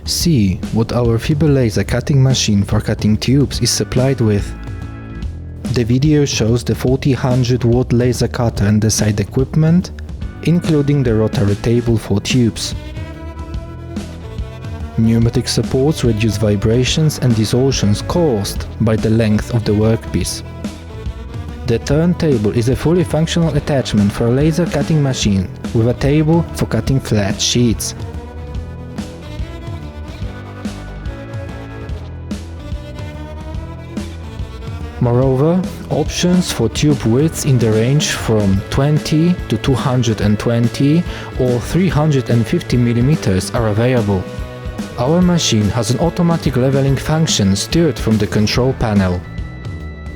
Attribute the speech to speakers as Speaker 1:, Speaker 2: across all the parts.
Speaker 1: See what our fiber laser cutting machine for cutting tubes is supplied with. The video shows the 4000 watt laser cutter and the side equipment, including the rotary table for tubes. Pneumatic supports reduce vibrations and distortions caused by the length of the workpiece. The turntable is a fully functional attachment for a laser cutting machine with a table for cutting flat sheets. Moreover, options for tube widths in the range from 20 to 220 or 350 mm are available. Our machine has an automatic leveling function steered from the control panel.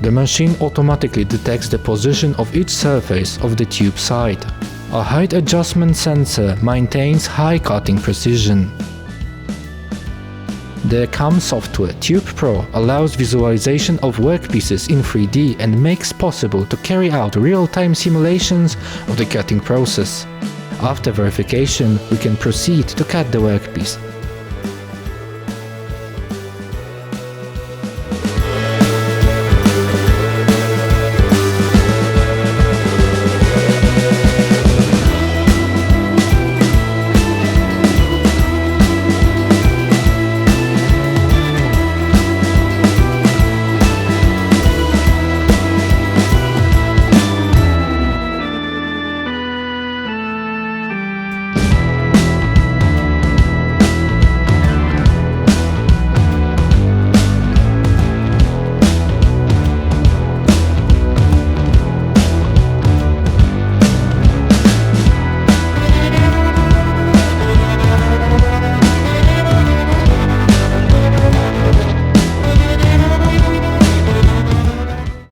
Speaker 1: The machine automatically detects the position of each surface of the tube side. A height adjustment sensor maintains high cutting precision. The CAM software Tube Pro allows visualization of workpieces in 3D and makes possible to carry out real-time simulations of the cutting process. After verification, we can proceed to cut the workpiece.